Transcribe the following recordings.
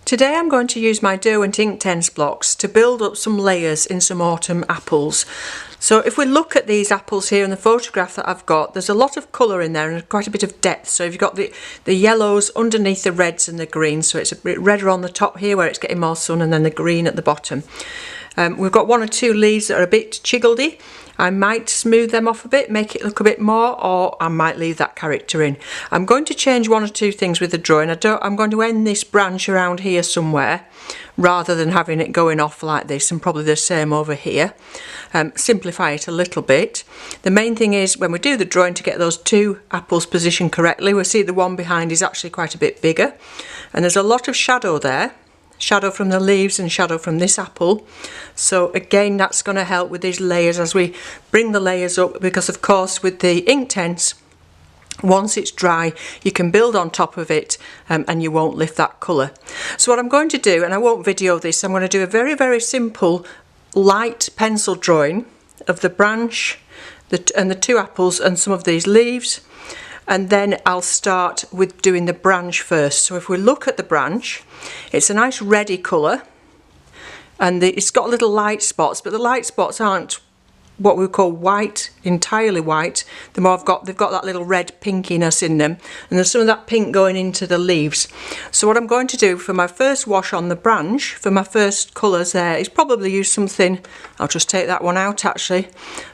Today I'm going to use my Derwent Inktense blocks to build up some layers in some autumn apples. So if we look at these apples here in the photograph that I've got, there's a lot of colour in there and quite a bit of depth. So you've got the yellows underneath the reds and the greens, so it's a bit redder on the top here where it's getting more sun, and then the green at the bottom. We've got one or two leaves that are a bit chiggledy. I might smooth them off a bit, make it look a bit more, or I might leave that character in. I'm going to change one or two things with the drawing. I'm going to end this branch around here somewhere rather than having it going off like this, and probably the same over here. Simplify it a little bit. The main thing is when we do the drawing to get those two apples positioned correctly. We'll see the one behind is actually quite a bit bigger, and there's a lot of shadow there. Shadow from the leaves and shadow from this apple. So again, that's going to help with these layers as we bring the layers up, because of course with the Inktense, once it's dry you can build on top of it and you won't lift that colour. So what I'm going to do, and I won't video this, I'm going to do a very simple light pencil drawing of the branch and the two apples and some of these leaves, and then I'll start with doing the branch first. So if we look at the branch, it's a nice reddy colour, and it's got little light spots, but the light spots aren't what we call white, entirely white. They've got that little red pinkiness in them, and there's some of that pink going into the leaves. So what I'm going to do for my first wash on the branch, for my first colours there, is probably use something, I'll just take that one out actually,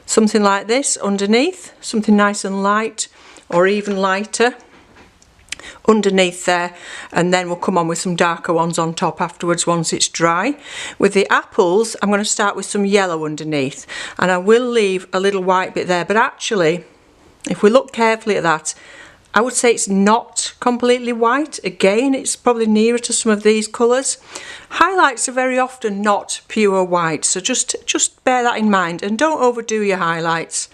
something like this underneath, something nice and light, or even lighter underneath there, and then we'll come on with some darker ones on top afterwards once it's dry. With the apples, I'm going to start with some yellow underneath, and I will leave a little white bit there, but actually if we look carefully at that, I would say it's not completely white. Again, it's probably nearer to some of these colours. Highlights are very often not pure white, so just bear that in mind, and don't overdo your highlights.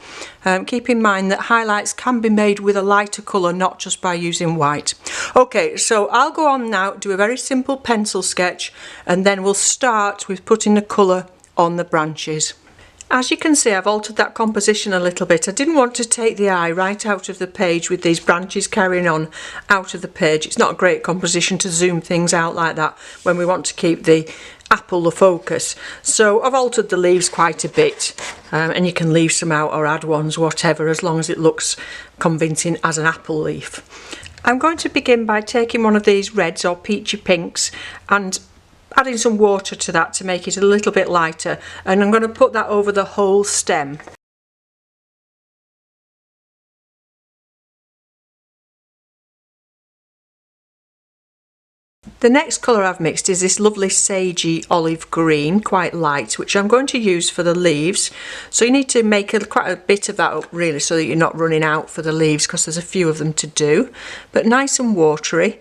Keep in mind that highlights can be made with a lighter colour, not just by using white. Okay, so I'll go on now, do a very simple pencil sketch, and then we'll start with putting the colour on the branches. As you can see, I've altered that composition a little bit. I didn't want to take the eye right out of the page with these branches carrying on out of the page. It's not a great composition to zoom things out like that when we want to keep the apple the focus. So I've altered the leaves quite a bit, and you can leave some out or add ones, whatever, as long as it looks convincing as an apple leaf. I'm going to begin by taking one of these reds or peachy pinks and adding some water to that to make it a little bit lighter, and I'm going to put that over the whole stem. The next colour I've mixed is this lovely sagey olive green, quite light, which I'm going to use for the leaves. So you need to make quite a bit of that up really, so that you're not running out for the leaves, because there's a few of them to do, but nice and watery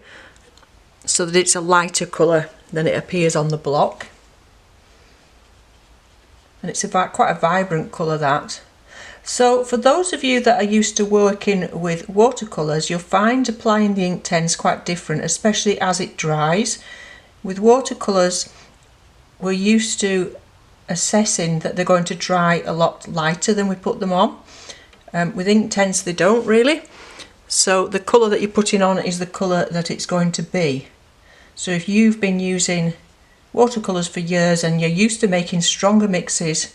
so that it's a lighter colour than it appears on the block. And it's quite a vibrant colour, that. So for those of you that are used to working with watercolours, you'll find applying the Inktense quite different, especially as it dries. With watercolours, we're used to assessing that they're going to dry a lot lighter than we put them on. With Inktense they don't really. So the colour that you're putting on is the colour that it's going to be. So if you've been using watercolours for years and you're used to making stronger mixes,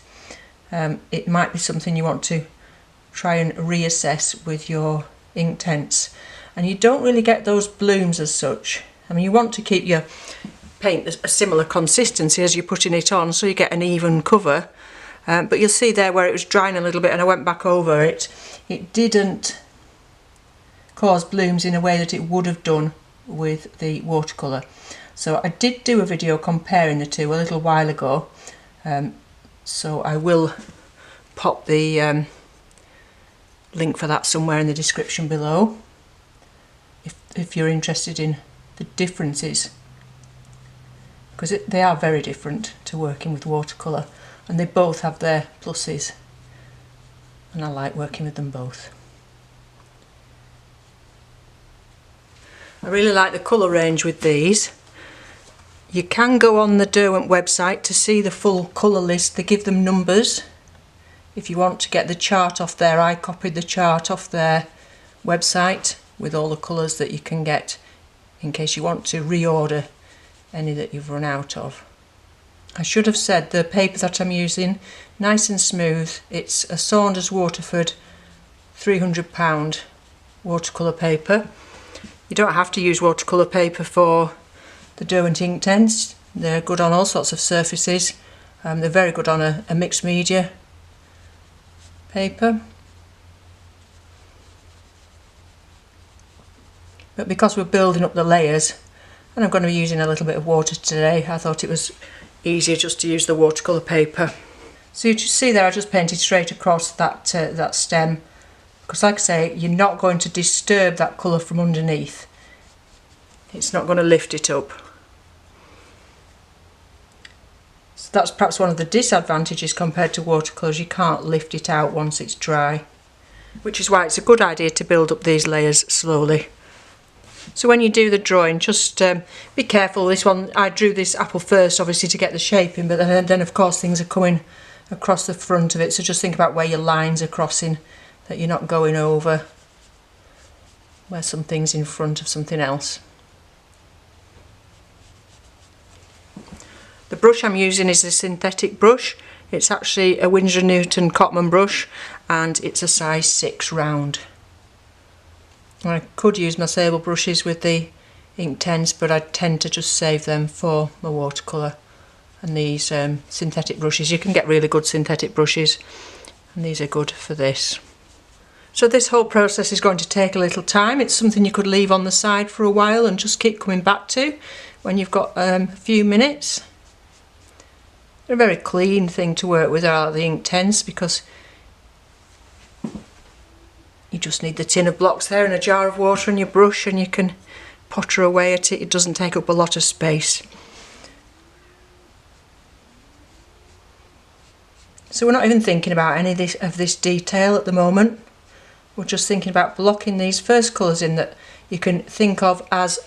it might be something you want to try and reassess with your Inktense. And you don't really get those blooms as such. I mean, you want to keep your paint a similar consistency as you're putting it on, so you get an even cover. But you'll see there where it was drying a little bit and I went back over it, it didn't cause blooms in a way that it would have done with the watercolour. So I did do a video comparing the two a little while ago, so I will pop the link for that somewhere in the description below if you're interested in the differences, because they are very different to working with watercolour, and they both have their pluses, and I like working with them both. I really like the colour range with these. You can go on the Derwent website to see the full colour list. They give them numbers. If you want to get the chart off there, I copied the chart off their website with all the colours that you can get in case you want to reorder any that you've run out of. I should have said the paper that I'm using, nice and smooth. It's a Saunders Waterford £300 watercolour paper. You don't have to use watercolour paper for the Derwent Inktense. They're good on all sorts of surfaces. They're very good on a mixed media paper. But because we're building up the layers, and I'm going to be using a little bit of water today, I thought it was easier just to use the watercolour paper. So you just see there I just painted straight across that that stem, because like I say, you're not going to disturb that colour from underneath. It's not going to lift it up. So that's perhaps one of the disadvantages compared to watercolours. You can't lift it out once it's dry, which is why it's a good idea to build up these layers slowly. So when you do the drawing, just be careful. This one, I drew this apple first obviously to get the shape in, but then of course things are coming across the front of it, so just think about where your lines are crossing, that you're not going over where something's in front of something else. The brush I'm using is a synthetic brush. It's actually a Winsor & Newton Cotman brush, and it's a size 6 round. I could use my sable brushes with the Inktense, but I tend to just save them for my watercolour. And these synthetic brushes, you can get really good synthetic brushes, and these are good for this. So this whole process is going to take a little time. It's something you could leave on the side for a while and just keep coming back to when you've got a few minutes. They're a very clean thing to work with, are the Inktense, because you just need the tin of blocks there and a jar of water and your brush, and you can potter away at it. It doesn't take up a lot of space. So we're not even thinking about any of this detail at the moment. We're just thinking about blocking these first colours in that you can think of as,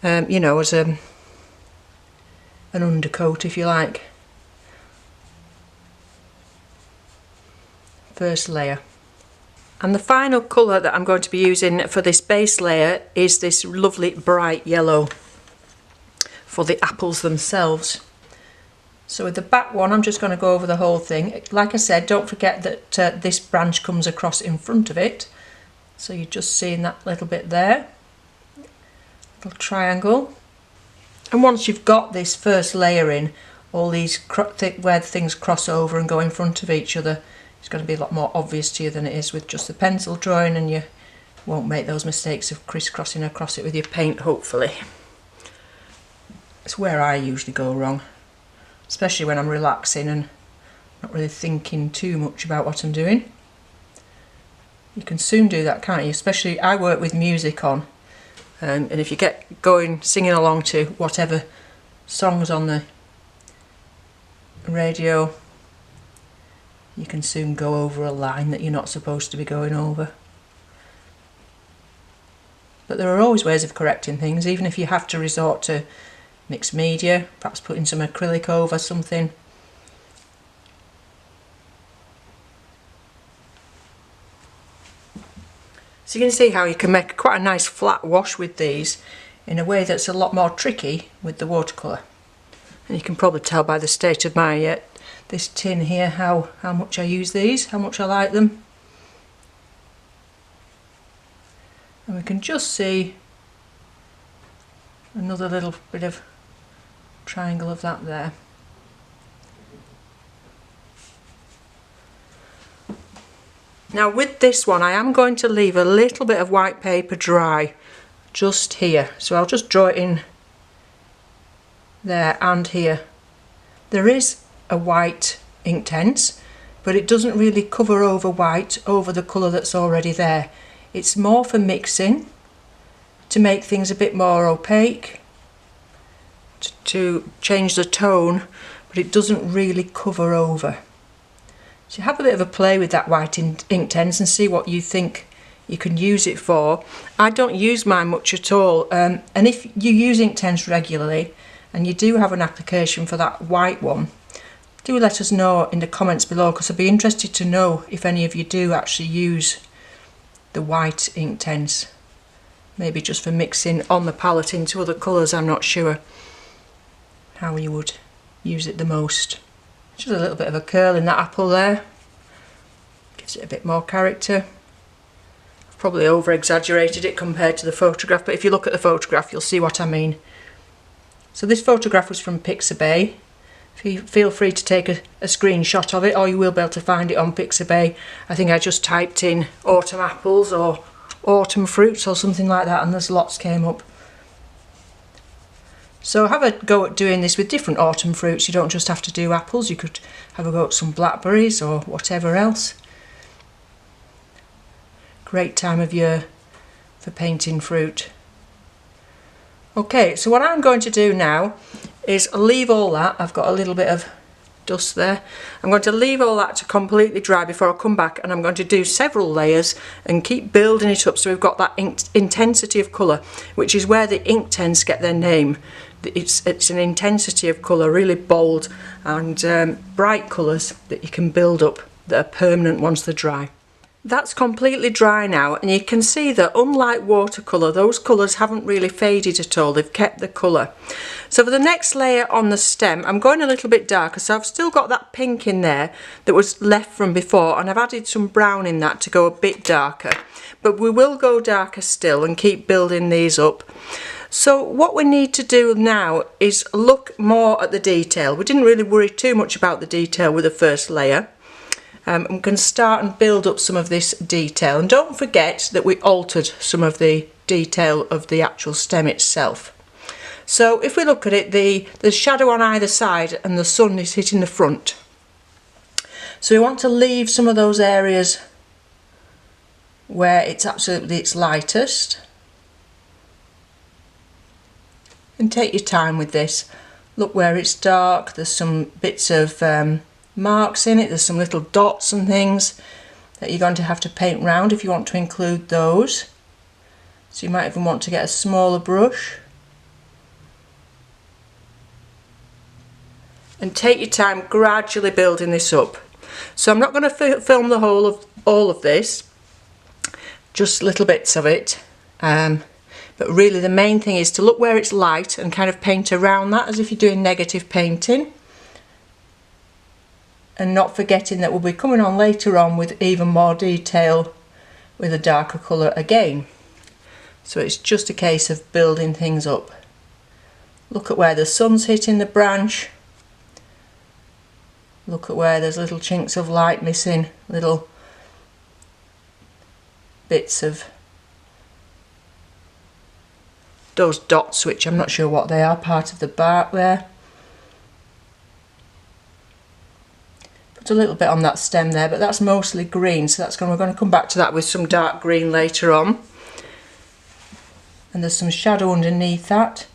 you know, as an undercoat, if you like. First layer. And the final colour that I'm going to be using for this base layer is this lovely bright yellow for the apples themselves. So with the back one, I'm just going to go over the whole thing. Like I said, don't forget that this branch comes across in front of it. So you're just seeing that little bit there, little triangle. And once you've got this first layer in, all these where things cross over and go in front of each other, it's going to be a lot more obvious to you than it is with just the pencil drawing, and you won't make those mistakes of crisscrossing across it with your paint, hopefully. It's where I usually go wrong, especially when I'm relaxing and not really thinking too much about what I'm doing. You can soon do that, can't you? Especially, I work with music on, and if you get going singing along to whatever songs on the radio, you can soon go over a line that you're not supposed to be going over. But there are always ways of correcting things, even if you have to resort to mixed media, perhaps putting some acrylic over something. So you can see how you can make quite a nice flat wash with these in a way that's a lot more tricky with the watercolour. And you can probably tell by the state of my this tin here how much I use these, how much I like them. And we can just see another little bit of triangle of that there. Now with this one, I am going to leave a little bit of white paper dry just here, so I'll just draw it in there and here. There is a white Inktense, but it doesn't really cover over white over the colour that's already there. It's more for mixing, to make things a bit more opaque, to change the tone, but it doesn't really cover over. So have a bit of a play with that white Inktense and see what you think you can use it for. I don't use mine much at all, and if you use Inktense regularly and you do have an application for that white one, do let us know in the comments below, because I'd be interested to know if any of you do actually use the white Inktense maybe just for mixing on the palette into other colours. I'm not sure how you would use it the most. Just a little bit of a curl in that apple there, gives it a bit more character. I've probably over exaggerated it compared to the photograph, but if you look at the photograph you'll see what I mean. So this photograph was from Pixabay. Feel free to take a screenshot of it, or you will be able to find it on Pixabay. I think I just typed in autumn apples or autumn fruits or something like that, and there's lots came up. So have a go at doing this with different autumn fruits. You don't just have to do apples, you could have a go at some blackberries or whatever else. Great time of year for painting fruit. Okay, so what I'm going to do now is leave all that. I've got a little bit of dust there. I'm going to leave all that to completely dry before I come back, and I'm going to do several layers and keep building it up so we've got that intensity of colour, which is where the Inktense get their name. It's an intensity of colour, really bold and bright colours that you can build up that are permanent once they're dry. That's completely dry now, and you can see that unlike watercolour, those colours haven't really faded at all. They've kept the colour. So for the next layer on the stem, I'm going a little bit darker, so I've still got that pink in there that was left from before, and I've added some brown in that to go a bit darker. But we will go darker still and keep building these up. So what we need to do now is look more at the detail. We didn't really worry too much about the detail with the first layer. We can start and build up some of this detail, and don't forget that we altered some of the detail of the actual stem itself. So if we look at it, the shadow on either side and the sun is hitting the front. So we want to leave some of those areas where it's absolutely its lightest. And take your time with this. Look where it's dark, there's some bits of marks in it, there's some little dots and things that you're going to have to paint round if you want to include those. So you might even want to get a smaller brush. And take your time gradually building this up. So I'm not going to film the whole of all of this, just little bits of it. But really the main thing is to look where it's light and kind of paint around that as if you're doing negative painting. And not forgetting that we'll be coming on later on with even more detail with a darker colour again. So it's just a case of building things up. Look at where the sun's hitting the branch. Look at where there's little chinks of light missing, little bits of those dots, which I'm not sure what they are, part of the bark there. Put a little bit on that stem there, but that's mostly green, so we're going to come back to that with some dark green later on. And there's some shadow underneath that.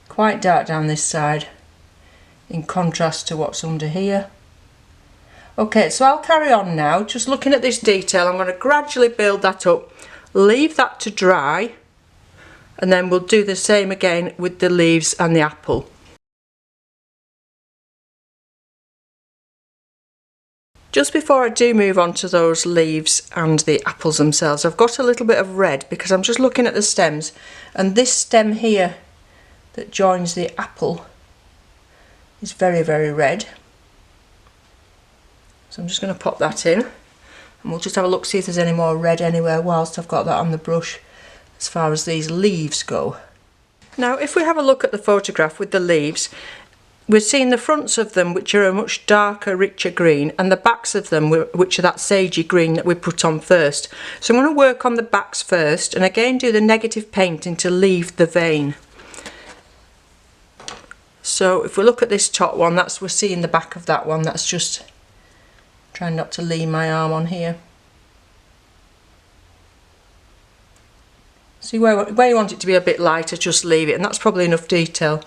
Quite dark down this side, in contrast to what's under here. Okay, so I'll carry on now, just looking at this detail. I'm going to gradually build that up, leave that to dry, and then we'll do the same again with the leaves and the apple. Just before I do move on to those leaves and the apples themselves, I've got a little bit of red because I'm just looking at the stems, and this stem here that joins the apple is very, very red. So I'm just going to pop that in, and we'll just have a look, see if there's any more red anywhere whilst I've got that on the brush as far as these leaves go. Now if we have a look at the photograph with the leaves, we're seeing the fronts of them, which are a much darker, richer green, and the backs of them, which are that sagey green that we put on first. So I'm going to work on the backs first, and again do the negative painting to leave the vein. So if we look at this top one, we're seeing the back of that one. That's just trying not to lean my arm on here. See where you want it to be a bit lighter, just leave it, and that's probably enough detail.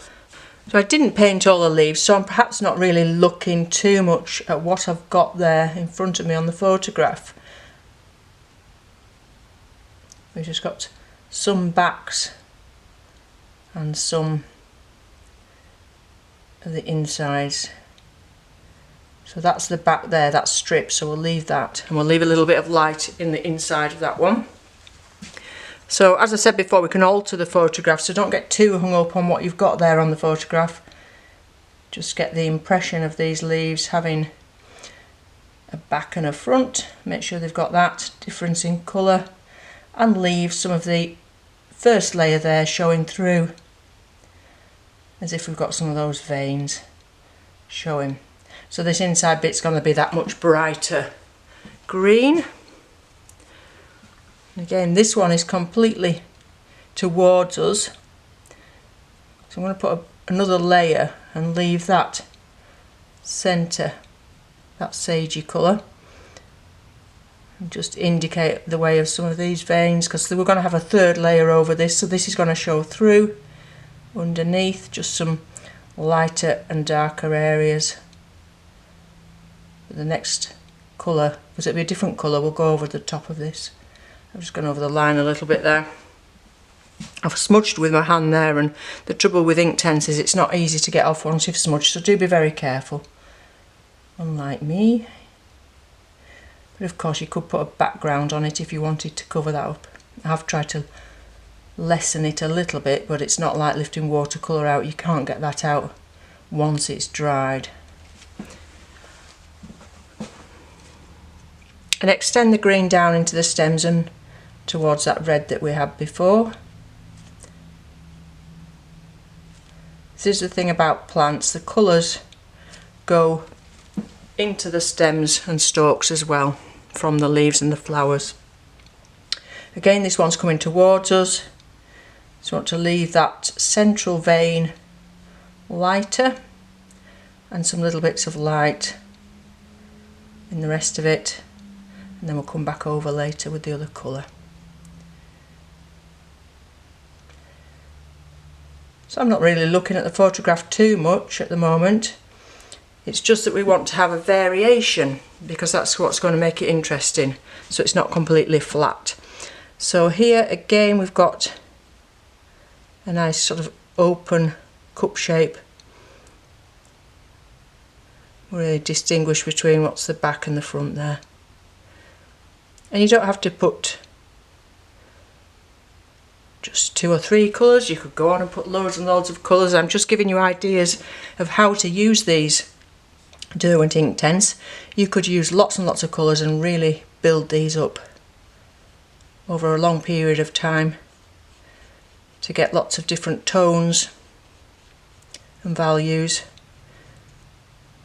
So I didn't paint all the leaves, so I'm perhaps not really looking too much at what I've got there in front of me on the photograph. We've just got some backs and some of the insides. So that's the back there, that's stripped, so we'll leave that, and we'll leave a little bit of light in the inside of that one. So as I said before, we can alter the photograph, so don't get too hung up on what you've got there on the photograph. Just get the impression of these leaves having a back and a front. Make sure they've got that difference in colour, and leave some of the first layer there showing through, as if we've got some of those veins showing. So this inside bit's going to be that much brighter green. Again, this one is completely towards us, so I'm going to put another layer and leave that centre, that sagey colour, and just indicate the way of some of these veins, because we're going to have a third layer over this, so this is going to show through underneath, just some lighter and darker areas. The next colour, because it'll be a different colour, we'll go over the top of this. I've just gone over the line a little bit there. I've smudged with my hand there, and the trouble with Inktense is it's not easy to get off once you've smudged, so do be very careful, unlike me. But of course you could put a background on it if you wanted to cover that up. I've tried to lessen it a little bit, but it's not like lifting watercolour out. You can't get that out once it's dried. And extend the green down into the stems and towards that red that we had before. This is the thing about plants, the colours go into the stems and stalks as well, from the leaves and the flowers. Again, this one's coming towards us, so we want to leave that central vein lighter and some little bits of light in the rest of it, and then we'll come back over later with the other colour. So I'm not really looking at the photograph too much at the moment. It's just that we want to have a variation, because that's what's going to make it interesting, so it's not completely flat. So here again we've got a nice sort of open cup shape. Really distinguish between what's the back and the front there. And you don't have to put just 2 or 3 colours, you could go on and put loads and loads of colours. I'm just giving you ideas of how to use these Derwent Inktense. You could use lots and lots of colours and really build these up over a long period of time to get lots of different tones and values,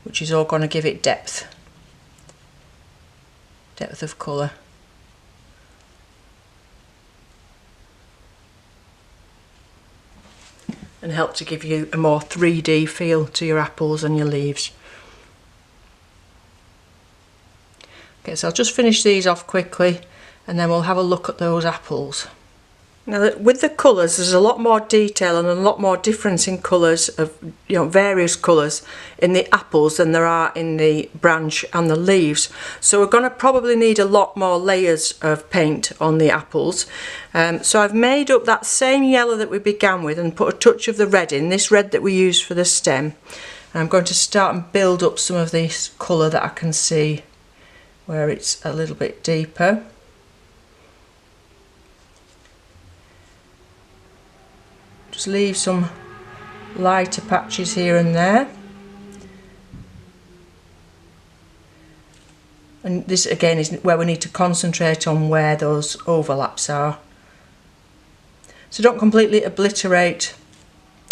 which is all going to give it depth of colour. And help to give you a more 3D feel to your apples and your leaves. Okay, so I'll just finish these off quickly and then we'll have a look at those apples. Now with the colours, there's a lot more detail and a lot more difference in colours of, various colours in the apples than there are in the branch and the leaves. So we're going to probably need a lot more layers of paint on the apples. So I've made up that same yellow that we began with and put a touch of the red in, this red that we used for the stem. And I'm going to start and build up some of this colour that I can see where it's a little bit deeper. Just leave some lighter patches here and there. And this again is where we need to concentrate on where those overlaps are. So don't completely obliterate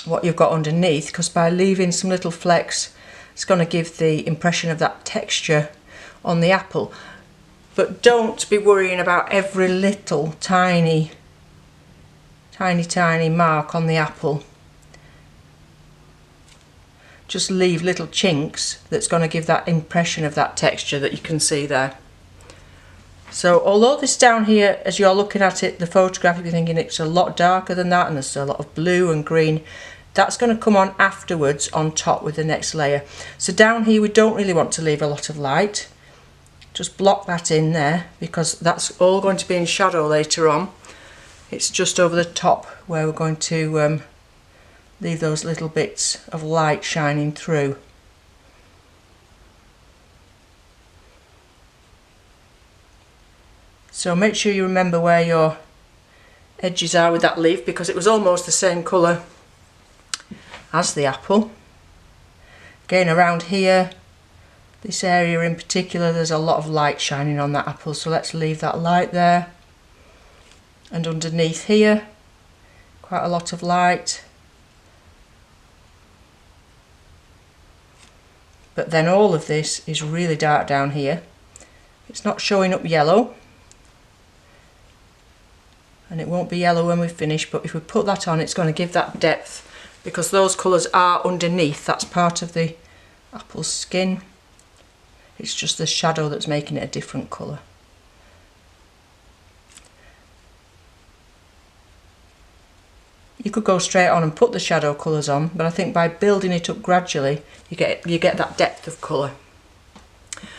what you've got underneath, because by leaving some little flecks it's going to give the impression of that texture on the apple. But don't be worrying about every little tiny mark on the apple. Just leave little chinks that's going to give that impression of that texture that you can see there. So although this down here, as you're looking at it, the photograph, you're thinking it's a lot darker than that and there's a lot of blue and green, that's going to come on afterwards on top with the next layer. So down here we don't really want to leave a lot of light. Just block that in there, because that's all going to be in shadow later on. It's just over the top where we're going to leave those little bits of light shining through. So make sure you remember where your edges are with that leaf, because it was almost the same colour as the apple. Again, around here, this area in particular, there's a lot of light shining on that apple, so let's leave that light there. And underneath here, quite a lot of light. But then all of this is really dark down here. It's not showing up yellow, and it won't be yellow when we finish, but if we put that on, it's going to give that depth, because those colours are underneath. That's part of the apple's skin. It's just the shadow that's making it a different colour. You could go straight on and put the shadow colours on, but I think by building it up gradually, you get that depth of colour.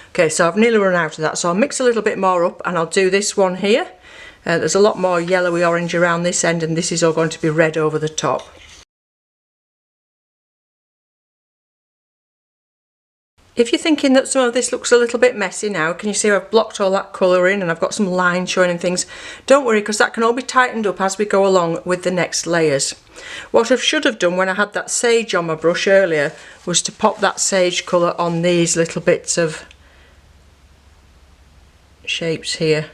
Okay, so I've nearly run out of that, so I'll mix a little bit more up and I'll do this one here. There's a lot more yellowy orange around this end, and this is all going to be red over the top. If you're thinking that some of this looks a little bit messy now, can you see I've blocked all that colour in and I've got some lines showing and things? Don't worry, because that can all be tightened up as we go along with the next layers. What I should have done when I had that sage on my brush earlier was to pop that sage colour on these little bits of shapes here.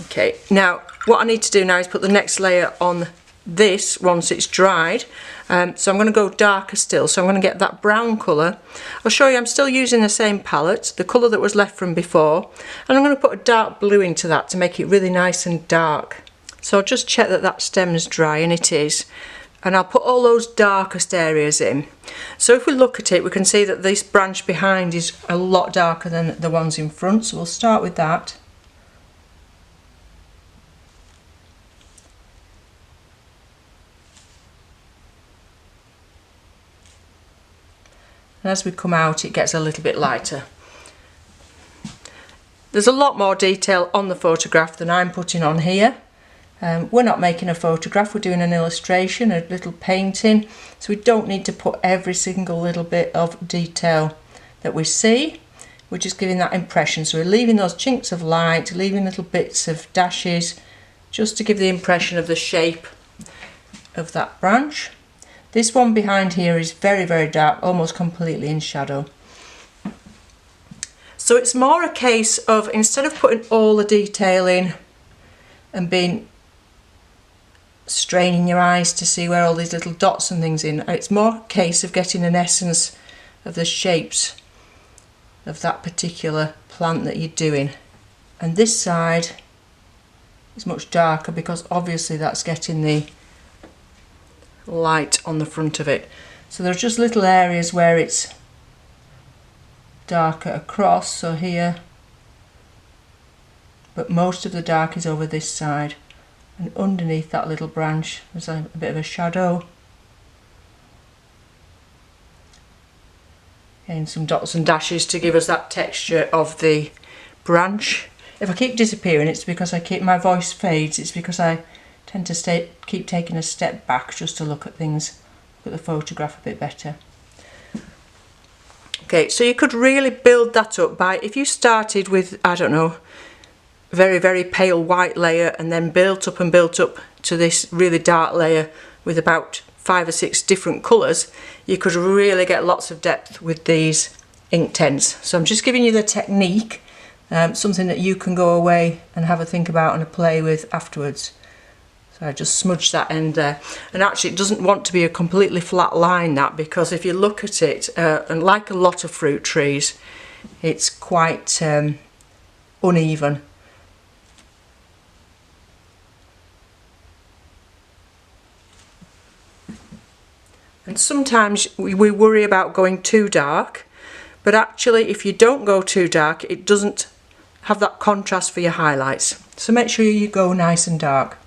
Okay, now what I need to do now is put the next layer on this once it's dried. So I'm going to go darker still, so I'm going to get that brown colour. I'll show you I'm still using the same palette, the colour that was left from before, and I'm going to put a dark blue into that to make it really nice and dark. So I'll just check that that stem's dry, and it is, and I'll put all those darkest areas in. So if we look at it, we can see that this branch behind is a lot darker than the ones in front, so we'll start with that. And as we come out, it gets a little bit lighter. There's a lot more detail on the photograph than I'm putting on here. We're not making a photograph, we're doing an illustration, a little painting, so we don't need to put every single little bit of detail that we see. We're just giving that impression, so we're leaving those chinks of light, leaving little bits of dashes, just to give the impression of the shape of that branch. This one behind here is very, very dark, almost completely in shadow. So it's more a case of, instead of putting all the detail in and straining your eyes to see where all these little dots and things in, it's more a case of getting an essence of the shapes of that particular plant that you're doing. And this side is much darker because obviously that's getting the light on the front of it. So there's just little areas where it's darker across, so here, but most of the dark is over this side, and underneath that little branch there's a bit of a shadow, and some dots and dashes to give us that texture of the branch. If I keep disappearing, it's because my voice fades. It's because I tend to keep taking a step back just to look at things, look at the photograph a bit better. Okay, so you could really build that up by, if you started with, I don't know, very, very pale white layer and then built up to this really dark layer with about 5 or 6 different colours, you could really get lots of depth with these Inktense. So I'm just giving you the technique, something that you can go away and have a think about and a play with afterwards. So I just smudged that end there, and actually it doesn't want to be a completely flat line, that, because if you look at it, and like a lot of fruit trees, it's quite uneven. And sometimes we worry about going too dark, but actually if you don't go too dark, it doesn't have that contrast for your highlights. So make sure you go nice and dark.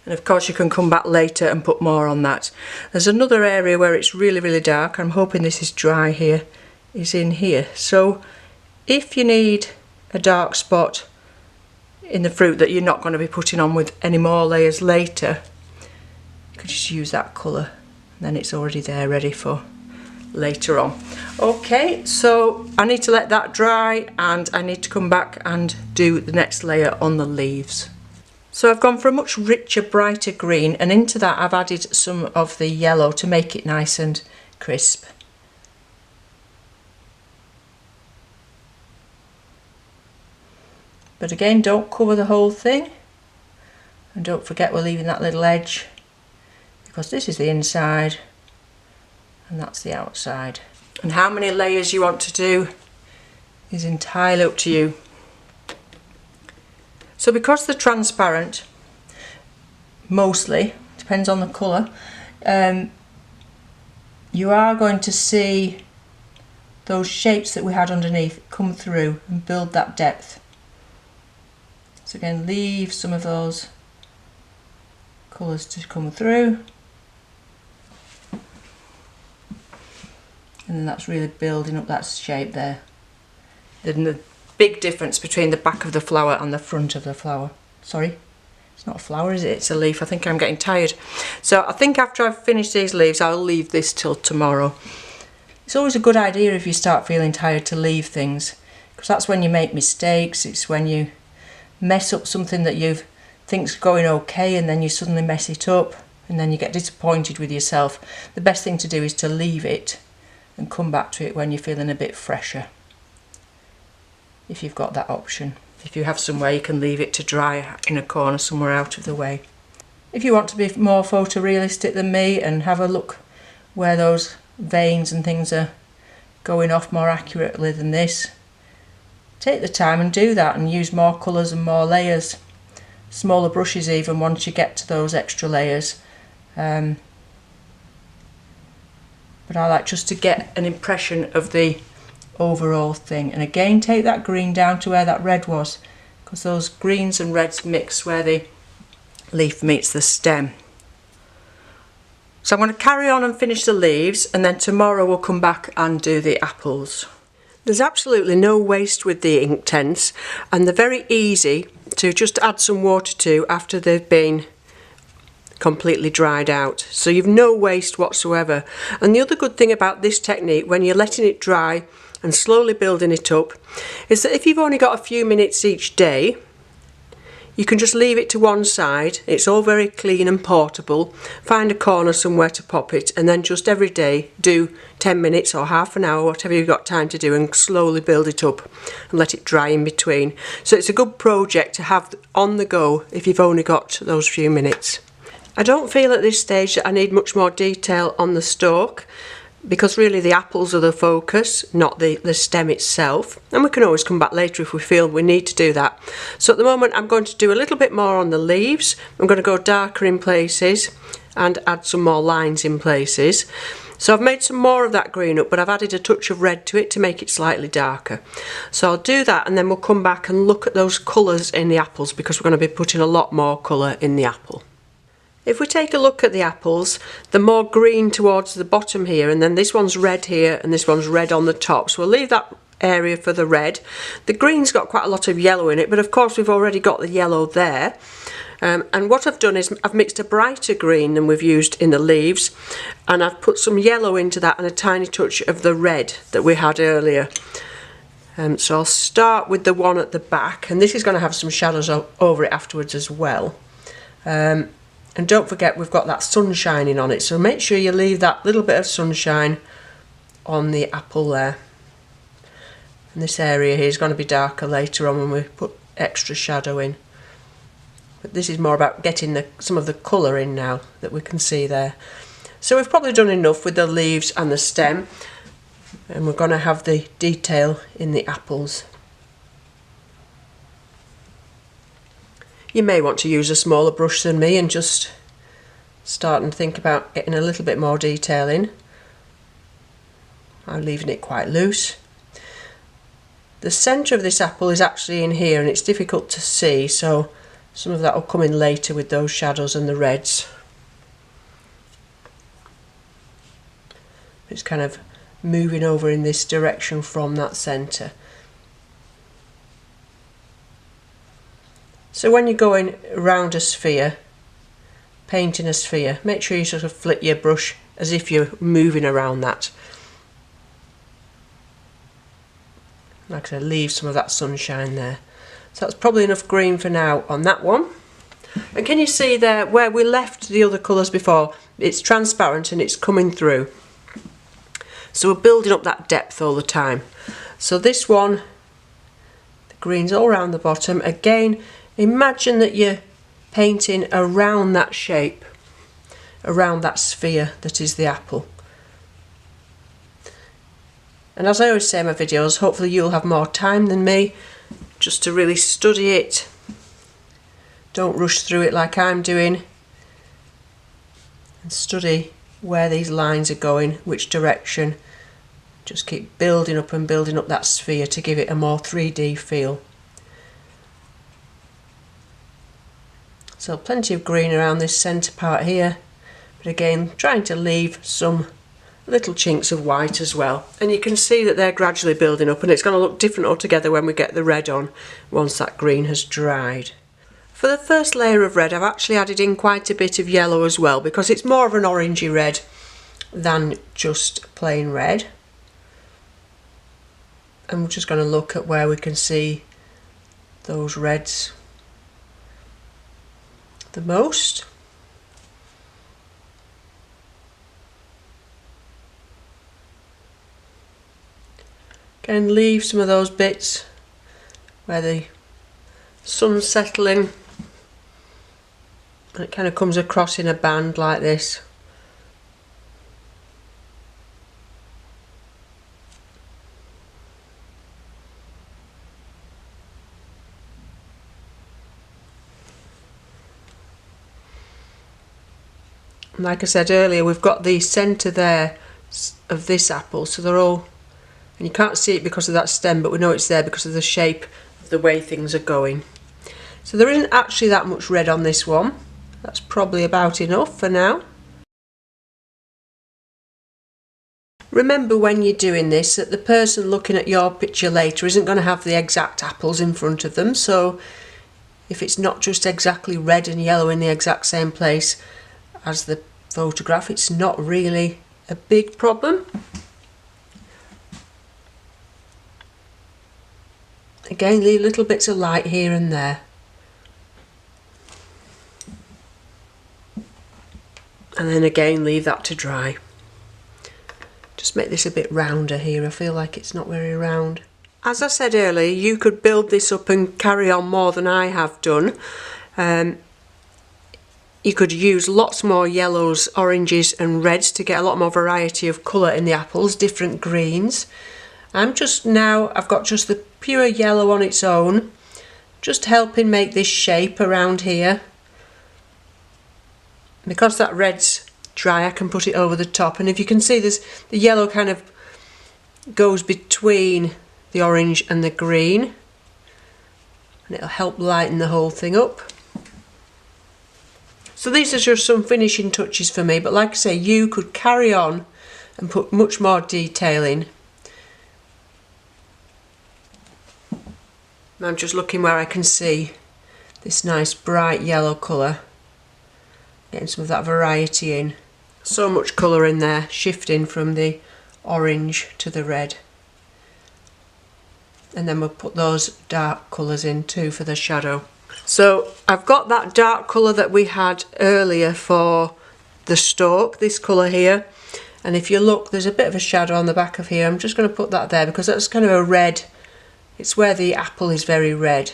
And of course you can come back later and put more on that. There's another area where it's really, really dark. I'm hoping this is dry here, is in here. So if you need a dark spot in the fruit that you're not going to be putting on with any more layers later, you could just use that colour, and then it's already there ready for later on. Okay, so I need to let that dry and I need to come back and do the next layer on the leaves. So I've gone for a much richer, brighter green, and into that I've added some of the yellow to make it nice and crisp. But again, don't cover the whole thing, and don't forget we're leaving that little edge, because this is the inside and that's the outside. And how many layers you want to do is entirely up to you. So because they're transparent, mostly, depends on the colour, you are going to see those shapes that we had underneath come through and build that depth. So again, leave some of those colours to come through, and then that's really building up that shape there. And the big difference between the back of the flower and the front of the flower. Sorry, it's not a flower, is it? It's a leaf. I think I'm getting tired. So I think after I've finished these leaves, I'll leave this till tomorrow. It's always a good idea if you start feeling tired to leave things, because that's when you make mistakes. It's when you mess up something that you think's going okay, and then you suddenly mess it up, and then you get disappointed with yourself. The best thing to do is to leave it and come back to it when you're feeling a bit fresher, if you've got that option. If you have somewhere you can leave it to dry in a corner somewhere out of the way. If you want to be more photorealistic than me and have a look where those veins and things are going off more accurately than this, take the time and do that, and use more colours and more layers, smaller brushes even once you get to those extra layers. But I like just to get an impression of the overall thing. And again, take that green down to where that red was, because those greens and reds mix where the leaf meets the stem. So I'm going to carry on and finish the leaves, and then tomorrow we'll come back and do the apples. There's absolutely no waste with the Inktense, and they're very easy to just add some water to after they've been completely dried out, so you've no waste whatsoever. And the other good thing about this technique, when you're letting it dry and slowly building it up, is that if you've only got a few minutes each day, you can just leave it to one side. It's all very clean and portable. Find a corner somewhere to pop it, and then just every day do 10 minutes or half an hour, whatever you've got time to do, and slowly build it up and let it dry in between. So it's a good project to have on the go if you've only got those few minutes. I don't feel at this stage that I need much more detail on the stalk, because really the apples are the focus, not the stem itself, and we can always come back later if we feel we need to do that. So at the moment I'm going to do a little bit more on the leaves. I'm going to go darker in places and add some more lines in places. So I've made some more of that green up, but I've added a touch of red to it to make it slightly darker. So I'll do that, and then we'll come back and look at those colours in the apples, because we're going to be putting a lot more colour in the apple. If we take a look at the apples, they're more green towards the bottom here, and then this one's red here and this one's red on the top. So we'll leave that area for the red. The green's got quite a lot of yellow in it, but of course we've already got the yellow there. And what I've done is I've mixed a brighter green than we've used in the leaves, and I've put some yellow into that and a tiny touch of the red that we had earlier. So I'll start with the one at the back, and this is going to have some shadows over it afterwards as well. And don't forget we've got that sun shining on it, so make sure you leave that little bit of sunshine on the apple there. And this area here is going to be darker later on when we put extra shadow in. But this is more about getting some of the colour in now that we can see there. So we've probably done enough with the leaves and the stem, and we're going to have the detail in the apples. You may want to use a smaller brush than me and just start and think about getting a little bit more detail in. I'm leaving it quite loose. The centre of this apple is actually in here, and it's difficult to see, so some of that will come in later with those shadows and the reds. It's kind of moving over in this direction from that centre. So when you're going around a sphere, painting a sphere, make sure you sort of flick your brush as if you're moving around that. Like I said, leave some of that sunshine there. So that's probably enough green for now on that one. And can you see there where we left the other colours before? It's transparent and it's coming through. So we're building up that depth all the time. So this one, the green's all around the bottom. Again, imagine that you're painting around that shape, around that sphere that is the apple. And as I always say in my videos, hopefully you'll have more time than me just to really study it. Don't rush through it like I'm doing. And study where these lines are going, which direction. Just keep building up and building up that sphere to give it a more 3D feel. So plenty of green around this centre part here. But again, trying to leave some little chinks of white as well, and you can see that they're gradually building up, and it's going to look different altogether when we get the red on once that green has dried. For the first layer of red, I've actually added in quite a bit of yellow as well, because it's more of an orangey red than just plain red. And we're just going to look at where we can see those reds the most. Again, leave some of those bits where the sun's settling and it kind of comes across in a band like this. And like I said earlier, we've got the centre there of this apple, so they're all, and you can't see it because of that stem, but we know it's there because of the shape of the way things are going. So there isn't actually that much red on this one. That's probably about enough for now. Remember when you're doing this that the person looking at your picture later isn't going to have the exact apples in front of them, so if it's not just exactly red and yellow in the exact same place as the photograph, it's not really a big problem. Again, leave little bits of light here and there. And then again, leave that to dry. Just make this a bit rounder here. I feel like it's not very round. As I said earlier, you could build this up and carry on more than I have done. You could use lots more yellows, oranges and reds to get a lot more variety of colour in the apples, different greens. I've got just the pure yellow on its own, just helping make this shape around here. Because that red's dry, I can put it over the top, and if you can see, the yellow kind of goes between the orange and the green, and it'll help lighten the whole thing up. So these are just some finishing touches for me, but like I say, you could carry on and put much more detail in. I'm just looking where I can see this nice bright yellow colour, getting some of that variety in. So much colour in there, shifting from the orange to the red. And then we'll put those dark colours in too for the shadow. So I've got that dark colour that we had earlier for the stalk, this colour here. And if you look, there's a bit of a shadow on the back of here. I'm just going to put that there because that's kind of a red. It's where the apple is very red.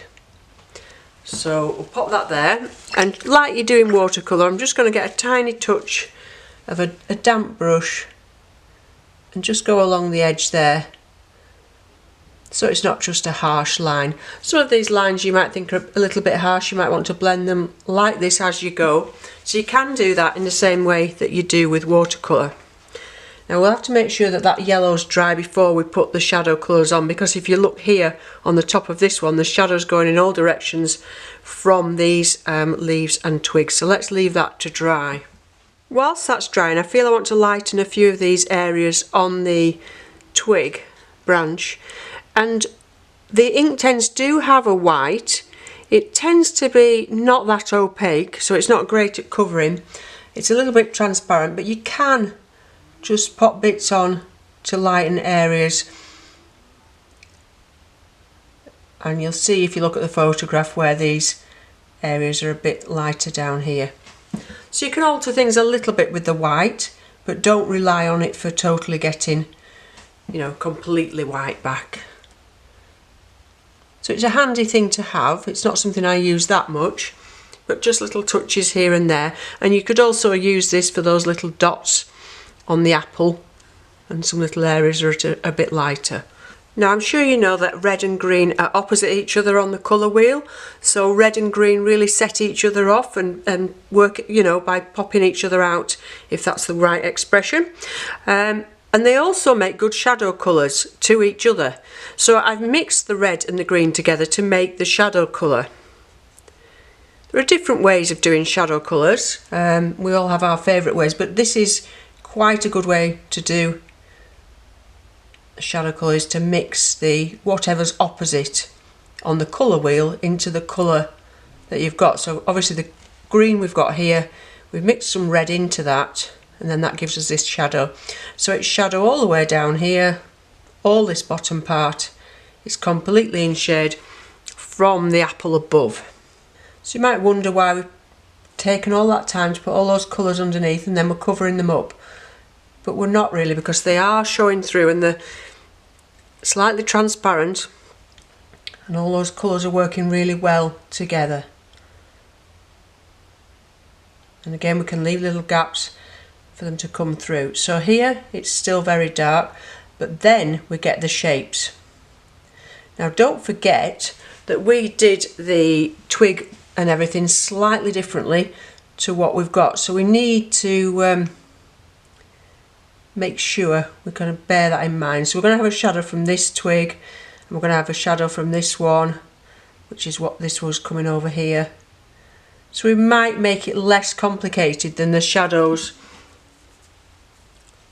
So we'll pop that there. And like you do in watercolour, I'm just going to get a tiny touch of a damp brush and just go along the edge there. So it's not just a harsh line. Some of these lines you might think are a little bit harsh. You might want to blend them like this as you go. So you can do that in the same way that you do with watercolour. Now we'll have to make sure that that yellow's dry before we put the shadow colours on, because if you look here on the top of this one, the shadow's going in all directions from these leaves and twigs. So let's leave that to dry. Whilst that's drying, I feel I want to lighten a few of these areas on the twig branch. And the Inktense do have a white. It tends to be not that opaque, so it's not great at covering. It's a little bit transparent, but you can just pop bits on to lighten areas. and you'll see if you look at the photograph where these areas are a bit lighter down here. So you can alter things a little bit with the white, but don't rely on it for totally getting, you know, completely white back. So it's a handy thing to have. It's not something I use that much, but just little touches here and there. And you could also use this for those little dots on the apple, and some little areas are a bit lighter. Now I'm sure you know that red and green are opposite each other on the colour wheel, so red and green really set each other off and work, you know, by popping each other out, if that's the right expression. And they also make good shadow colours to each other. So I've mixed the red and the green together to make the shadow colour. There are different ways of doing shadow colours. We all have our favourite ways, but this is quite a good way to do shadow colour, is to mix the whatever's opposite on the colour wheel into the colour that you've got. So obviously the green we've got here, we've mixed some red into that, and then that gives us this shadow. So it's shadow all the way down here, all this bottom part is completely in shade from the apple above. So you might wonder why we've taken all that time to put all those colours underneath and then we're covering them up. But we're not really, because they are showing through and they're slightly transparent, and all those colours are working really well together. And again, we can leave little gaps for them to come through. So here it's still very dark, but then we get the shapes. Now don't forget that we did the twig and everything slightly differently to what we've got, so we need to make sure we're going to bear that in mind. So we're going to have a shadow from this twig, and we're going to have a shadow from this one, which is what this was coming over here. So we might make it less complicated than the shadows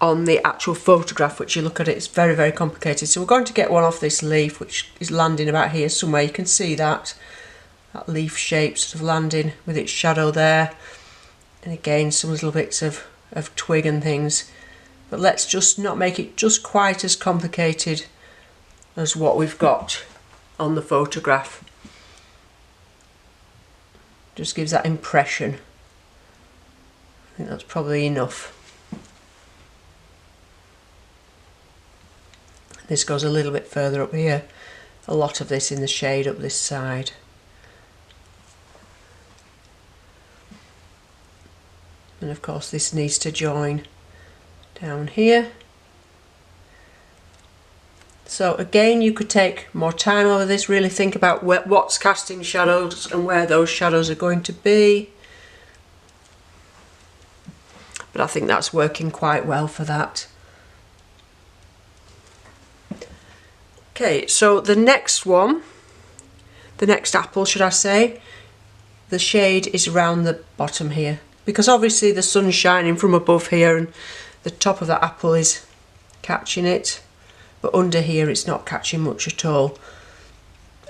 on the actual photograph, which you look at it, it's very, very complicated. So we're going to get one off this leaf, which is landing about here somewhere. You can see that leaf shape sort of landing with its shadow there. And again, some little bits of twig and things. But let's just not make it just quite as complicated as what we've got on the photograph. Just gives that impression. I think that's probably enough. This goes a little bit further up here. A lot of this in the shade up this side. And of course this needs to join down here. So again, you could take more time over this, really think about what's casting shadows and where those shadows are going to be. But I think that's working quite well for that. Okay, so the next one, the next apple should I say, the shade is around the bottom here, because obviously the sun's shining from above here and the top of that apple is catching it, but under here it's not catching much at all.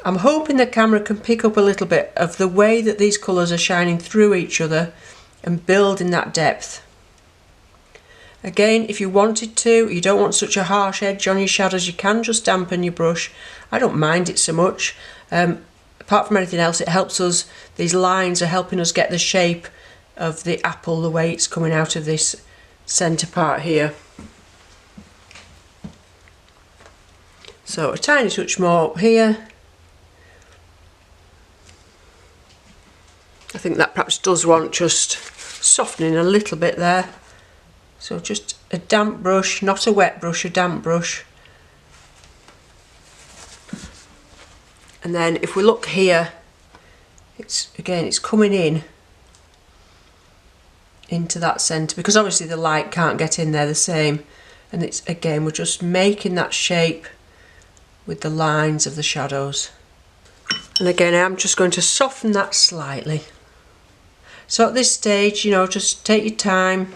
I'm hoping the camera can pick up a little bit of the way that these colours are shining through each other and building that depth. Again, if you wanted to, you don't want such a harsh edge on your shadows, you can just dampen your brush. I don't mind it so much. Apart from anything else, it helps us, these lines are helping us get the shape of the apple, the way it's coming out of this centre part here. So a tiny touch more up here. I think that perhaps does want just softening a little bit there. So just a damp brush, not a wet brush, a damp brush. And then if we look here, it's coming in into that centre, because obviously the light can't get in there the same. And it's again, we're just making that shape with the lines of the shadows. And again, I'm just going to soften that slightly. So at this stage, you know, just take your time,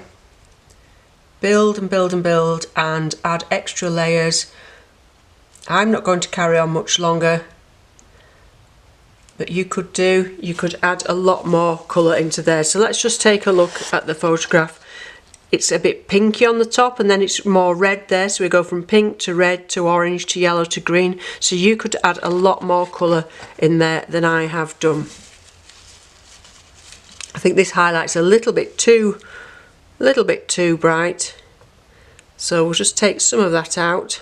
build and build and build, and add extra layers. I'm not going to carry on much longer, but you could add a lot more colour into there. So let's just take a look at the photograph it's a bit pinky on the top and then it's more red there, so we go from pink to red to orange to yellow to green, so you could add a lot more colour in there than I have done. I think this highlight's a little bit too bright, so we'll just take some of that out.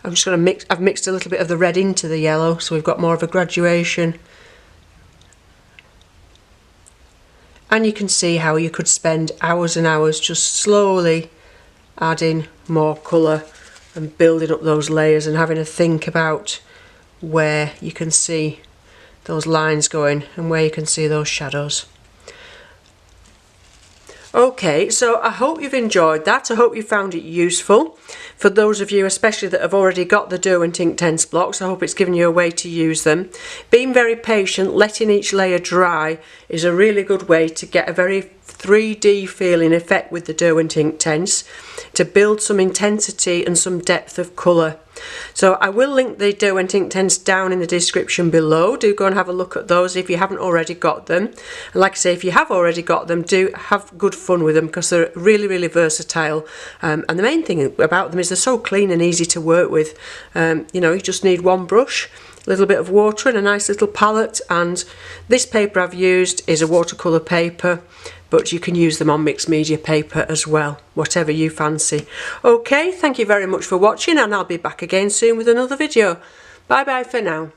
I'm just going to mix, I've mixed a little bit of the red into the yellow, so we've got more of a graduation. And you can see how you could spend hours and hours just slowly adding more colour and building up those layers and having a think about where you can see those lines going and where you can see those shadows. Okay, so I hope you've enjoyed that. I hope you found it useful. For those of you especially that have already got the Derwent Inktense blocks, I hope it's given you a way to use them. Being very patient, letting each layer dry is a really good way to get a very 3D feeling effect with the Derwent Inktense, to build some intensity and some depth of colour. So I will link the Derwent Inktense down in the description below. Do go and have a look at those if you haven't already got them. And like I say, if you have already got them, do have good fun with them because they're really versatile. And the main thing about them is they're so clean and easy to work with. You know, you just need one brush, a little bit of water and a nice little palette, and this paper I've used is a watercolour paper, but you can use them on mixed media paper as well, whatever you fancy. Okay, thank you very much for watching, and I'll be back again soon with another video. Bye bye for now.